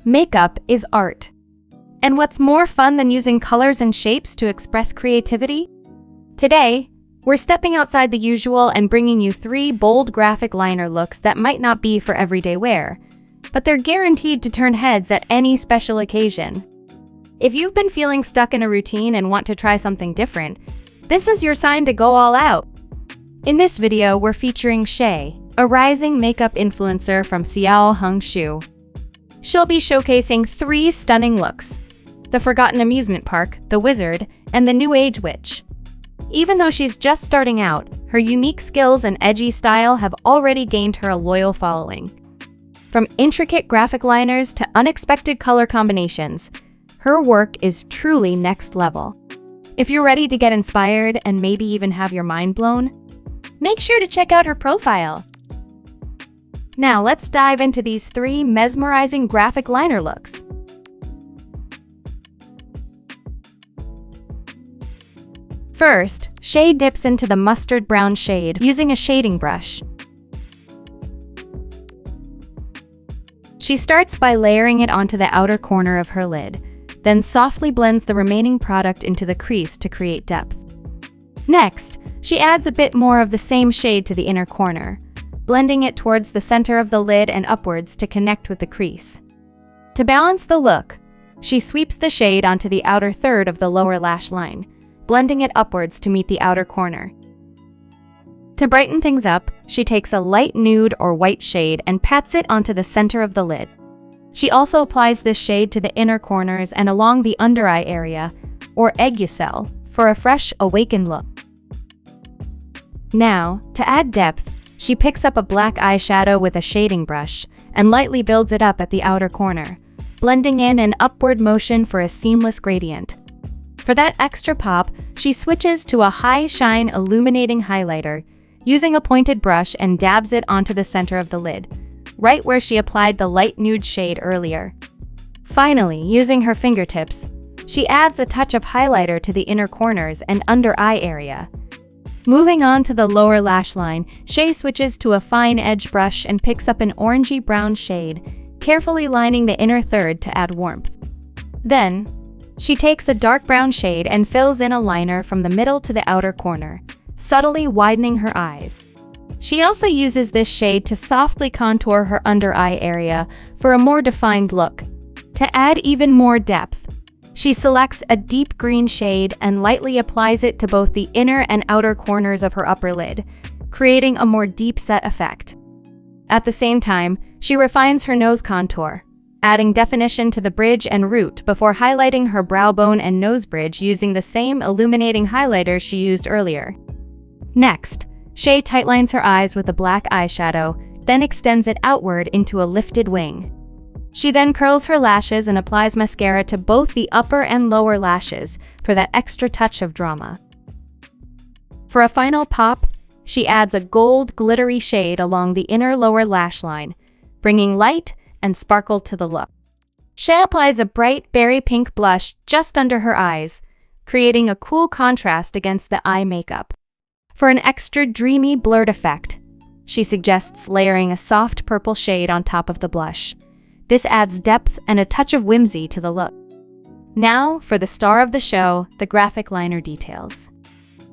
Makeup is art. And what's more fun than using colors and shapes to express creativity? Today, we're stepping outside the usual and bringing you 3 bold graphic liner looks that might not be for everyday wear, but they're guaranteed to turn heads at any special occasion. If you've been feeling stuck in a routine and want to try something different, this is your sign to go all out. In this video, we're featuring Shay, a rising makeup influencer from XiaoHongShu. She'll be showcasing 3 stunning looks: the Forgotten Amusement Park, the Wizard, and the New Age Witch. Even though she's just starting out, her unique skills and edgy style have already gained her a loyal following. From intricate graphic liners to unexpected color combinations, her work is truly next level. If you're ready to get inspired and maybe even have your mind blown, make sure to check out her profile. Now let's dive into these 3 mesmerizing graphic liner looks. First, Shay dips into the mustard brown shade using a shading brush. She starts by layering it onto the outer corner of her lid, then softly blends the remaining product into the crease to create depth. Next, she adds a bit more of the same shade to the inner corner, blending it towards the center of the lid and upwards to connect with the crease. To balance the look, she sweeps the shade onto the outer third of the lower lash line, blending it upwards to meet the outer corner. To brighten things up, she takes a light nude or white shade and pats it onto the center of the lid. She also applies this shade to the inner corners and along the under eye area, or edgy cell, for a fresh, awakened look. Now, to add depth, she picks up a black eyeshadow with a shading brush and lightly builds it up at the outer corner, blending in an upward motion for a seamless gradient. For that extra pop, she switches to a high-shine illuminating highlighter, using a pointed brush and dabs it onto the center of the lid, right where she applied the light nude shade earlier. Finally, using her fingertips, she adds a touch of highlighter to the inner corners and under eye area. Moving on to the lower lash line, Shay switches to a fine edge brush and picks up an orangey brown shade, carefully lining the inner third to add warmth. Then, she takes a dark brown shade and fills in a liner from the middle to the outer corner, subtly widening her eyes. She also uses this shade to softly contour her under eye area for a more defined look. To add even more depth, she selects a deep green shade and lightly applies it to both the inner and outer corners of her upper lid, creating a more deep-set effect. At the same time, she refines her nose contour, adding definition to the bridge and root before highlighting her brow bone and nose bridge using the same illuminating highlighter she used earlier. Next, Shay tightlines her eyes with a black eyeshadow, then extends it outward into a lifted wing. She then curls her lashes and applies mascara to both the upper and lower lashes for that extra touch of drama. For a final pop, she adds a gold glittery shade along the inner lower lash line, bringing light and sparkle to the look. Shay applies a bright berry pink blush just under her eyes, creating a cool contrast against the eye makeup. For an extra dreamy blurred effect, she suggests layering a soft purple shade on top of the blush. This adds depth and a touch of whimsy to the look. Now, for the star of the show, the graphic liner details.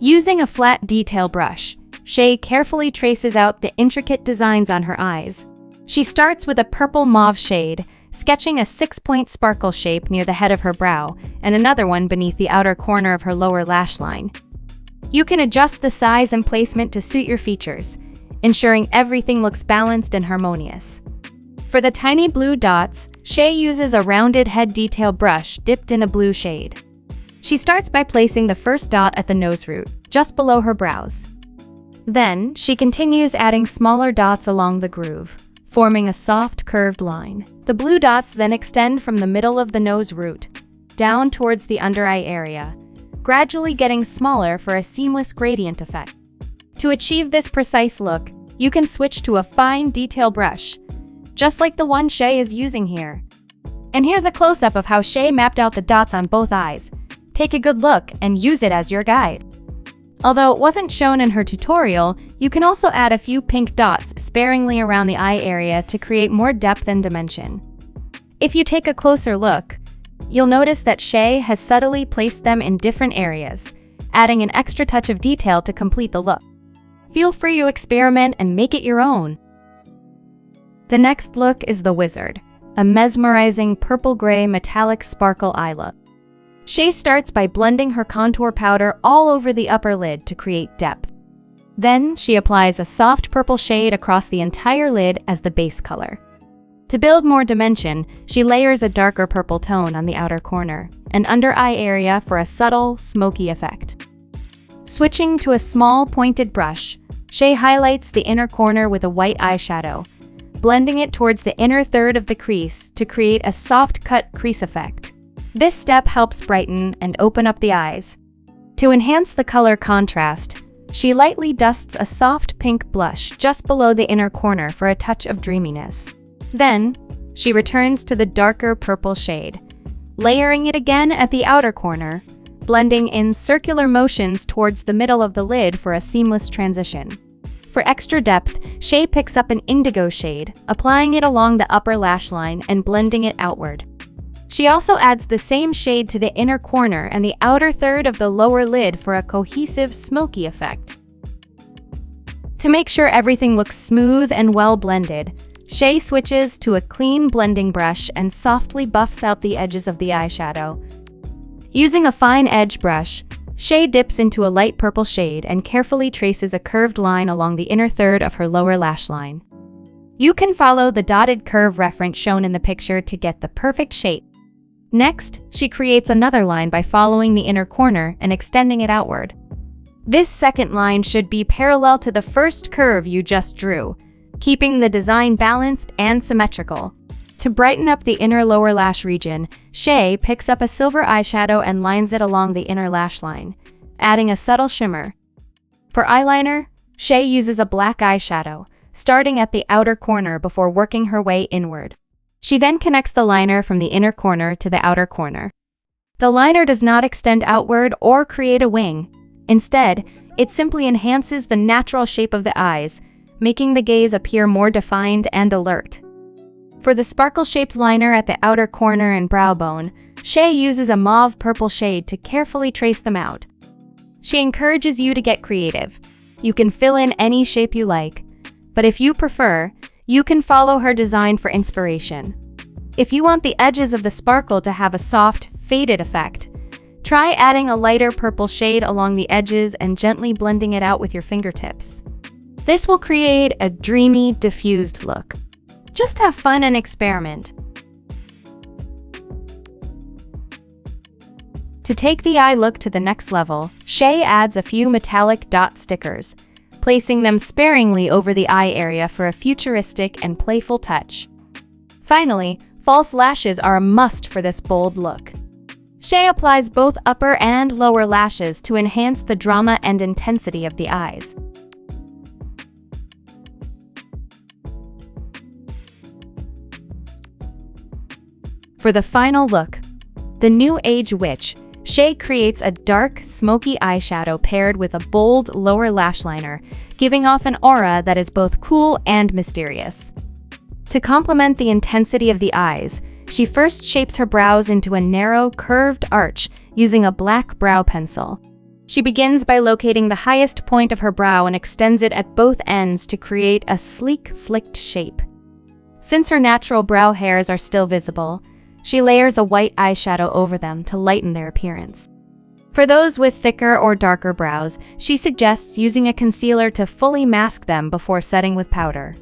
Using a flat detail brush, Shay carefully traces out the intricate designs on her eyes. She starts with a purple mauve shade, sketching a 6-point sparkle shape near the head of her brow and another one beneath the outer corner of her lower lash line. You can adjust the size and placement to suit your features, ensuring everything looks balanced and harmonious. For the tiny blue dots, Shay uses a rounded head detail brush dipped in a blue shade. She starts by placing the first dot at the nose root, just below her brows. Then, she continues adding smaller dots along the groove, forming a soft curved line. The blue dots then extend from the middle of the nose root, down towards the under eye area, gradually getting smaller for a seamless gradient effect. To achieve this precise look, you can switch to a fine detail brush, just like the one Shay is using here. And here's a close-up of how Shay mapped out the dots on both eyes. Take a good look and use it as your guide. Although it wasn't shown in her tutorial, you can also add a few pink dots sparingly around the eye area to create more depth and dimension. If you take a closer look, you'll notice that Xie has subtly placed them in different areas, adding an extra touch of detail to complete the look. Feel free to experiment and make it your own. The next look is the Wizard, a mesmerizing purple-gray metallic sparkle eye look. Xie starts by blending her contour powder all over the upper lid to create depth. Then she applies a soft purple shade across the entire lid as the base color. To build more dimension, she layers a darker purple tone on the outer corner and under eye area for a subtle, smoky effect. Switching to a small, pointed brush, Xie highlights the inner corner with a white eyeshadow, blending it towards the inner third of the crease to create a soft-cut crease effect. This step helps brighten and open up the eyes. To enhance the color contrast, she lightly dusts a soft pink blush just below the inner corner for a touch of dreaminess. Then, she returns to the darker purple shade, layering it again at the outer corner, blending in circular motions towards the middle of the lid for a seamless transition. For extra depth, Xie picks up an indigo shade, applying it along the upper lash line and blending it outward. She also adds the same shade to the inner corner and the outer third of the lower lid for a cohesive, smoky effect. To make sure everything looks smooth and well blended, Xie switches to a clean blending brush and softly buffs out the edges of the eyeshadow. Using a fine edge brush, Xie dips into a light purple shade and carefully traces a curved line along the inner third of her lower lash line. You can follow the dotted curve reference shown in the picture to get the perfect shape. Next, she creates another line by following the inner corner and extending it outward. This second line should be parallel to the first curve you just drew, keeping the design balanced and symmetrical. To brighten up the inner lower lash region, Xie picks up a silver eyeshadow and lines it along the inner lash line, adding a subtle shimmer. For eyeliner, Xie uses a black eyeshadow, starting at the outer corner before working her way inward. She then connects the liner from the inner corner to the outer corner. The liner does not extend outward or create a wing. Instead, it simply enhances the natural shape of the eyes, making the gaze appear more defined and alert. For the sparkle-shaped liner at the outer corner and brow bone, Xie uses a mauve-purple shade to carefully trace them out. She encourages you to get creative. You can fill in any shape you like, but if you prefer, you can follow her design for inspiration. If you want the edges of the sparkle to have a soft, faded effect, try adding a lighter purple shade along the edges and gently blending it out with your fingertips. This will create a dreamy, diffused look. Just have fun and experiment. To take the eye look to the next level, Xie adds a few metallic dot stickers, placing them sparingly over the eye area for a futuristic and playful touch. Finally, false lashes are a must for this bold look. Xie applies both upper and lower lashes to enhance the drama and intensity of the eyes. For the final look, the New Age Witch, Xie creates a dark, smoky eyeshadow paired with a bold lower lash liner, giving off an aura that is both cool and mysterious. To complement the intensity of the eyes, she first shapes her brows into a narrow, curved arch using a black brow pencil. She begins by locating the highest point of her brow and extends it at both ends to create a sleek, flicked shape. Since her natural brow hairs are still visible, she layers a white eyeshadow over them to lighten their appearance. For those with thicker or darker brows, she suggests using a concealer to fully mask them before setting with powder.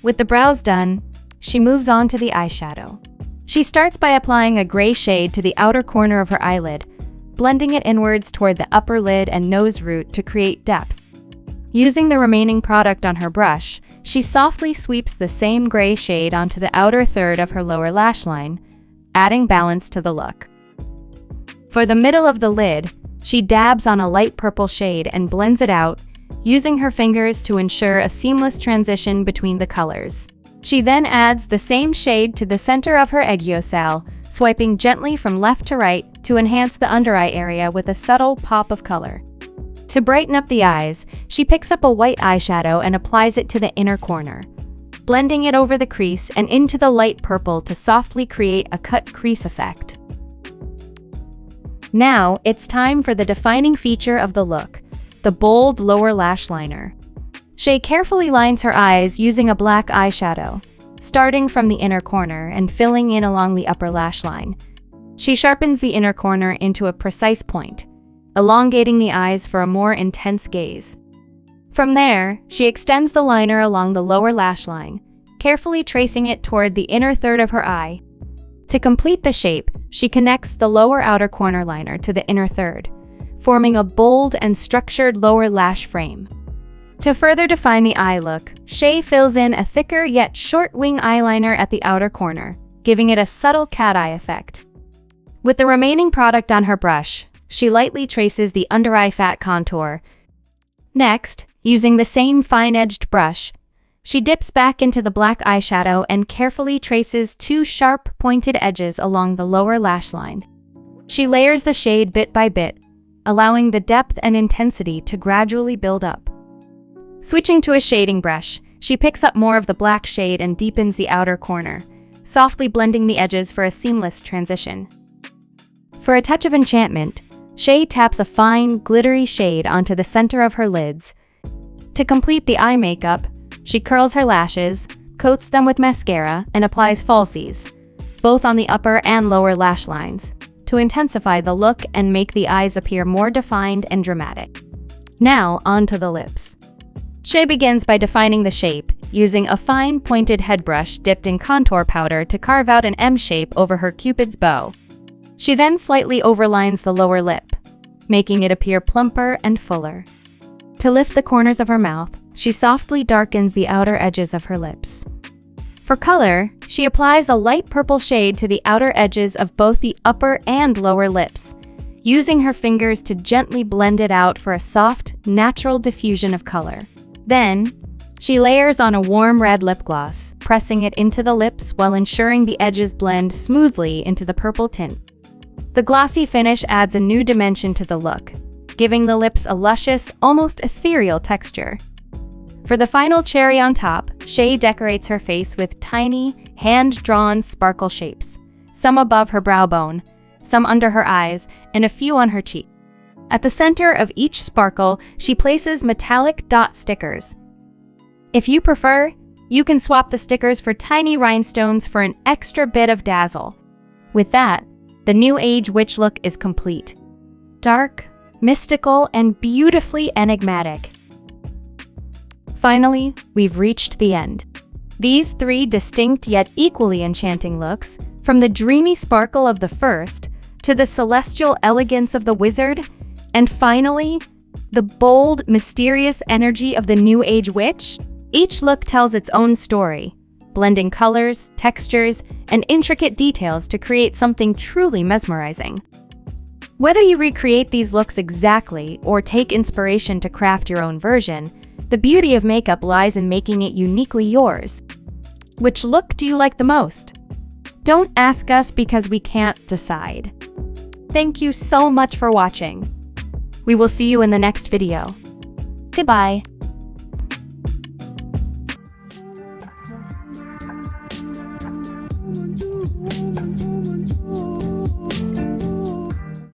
With the brows done, she moves on to the eyeshadow. She starts by applying a gray shade to the outer corner of her eyelid, blending it inwards toward the upper lid and nose root to create depth. Using the remaining product on her brush, she softly sweeps the same gray shade onto the outer third of her lower lash line, adding balance to the look. For the middle of the lid, she dabs on a light purple shade and blends it out, using her fingers to ensure a seamless transition between the colors. She then adds the same shade to the center of her edgy, swiping gently from left to right to enhance the under eye area with a subtle pop of color. To brighten up the eyes, she picks up a white eyeshadow and applies it to the inner corner, blending it over the crease and into the light purple to softly create a cut crease effect. Now, it's time for the defining feature of the look, the bold lower lash liner. Xie carefully lines her eyes using a black eyeshadow, starting from the inner corner and filling in along the upper lash line. She sharpens the inner corner into a precise point, elongating the eyes for a more intense gaze. From there, she extends the liner along the lower lash line, carefully tracing it toward the inner third of her eye. To complete the shape, she connects the lower outer corner liner to the inner third, forming a bold and structured lower lash frame. To further define the eye look, Xie fills in a thicker yet short wing eyeliner at the outer corner, giving it a subtle cat eye effect. With the remaining product on her brush, she lightly traces the under-eye fat contour. Next, using the same fine-edged brush, she dips back into the black eyeshadow and carefully traces two sharp, pointed edges along the lower lash line. She layers the shade bit by bit, allowing the depth and intensity to gradually build up. Switching to a shading brush, she picks up more of the black shade and deepens the outer corner, softly blending the edges for a seamless transition. For a touch of enchantment, Xie taps a fine, glittery shade onto the center of her lids. To complete the eye makeup, she curls her lashes, coats them with mascara, and applies falsies, both on the upper and lower lash lines, to intensify the look and make the eyes appear more defined and dramatic. Now, onto the lips. Xie begins by defining the shape, using a fine, pointed head brush dipped in contour powder to carve out an M shape over her Cupid's bow. She then slightly overlines the lower lip, making it appear plumper and fuller. To lift the corners of her mouth, she softly darkens the outer edges of her lips. For color, she applies a light purple shade to the outer edges of both the upper and lower lips, using her fingers to gently blend it out for a soft, natural diffusion of color. Then, she layers on a warm red lip gloss, pressing it into the lips while ensuring the edges blend smoothly into the purple tint. The glossy finish adds a new dimension to the look, giving the lips a luscious, almost ethereal texture. For the final cherry on top, Xie decorates her face with tiny, hand-drawn sparkle shapes, some above her brow bone, some under her eyes, and a few on her cheek. At the center of each sparkle, she places metallic dot stickers. If you prefer, you can swap the stickers for tiny rhinestones for an extra bit of dazzle. With that, the New Age witch look is complete. Dark, mystical, and beautifully enigmatic. Finally, we've reached the end. These three distinct yet equally enchanting looks, from the dreamy sparkle of the first, to the celestial elegance of the wizard, and finally, the bold, mysterious energy of the New Age witch, each look tells its own story, blending colors, textures, and intricate details to create something truly mesmerizing. Whether you recreate these looks exactly or take inspiration to craft your own version, the beauty of makeup lies in making it uniquely yours. Which look do you like the most? Don't ask us because we can't decide. Thank you so much for watching. We will see you in the next video. Goodbye.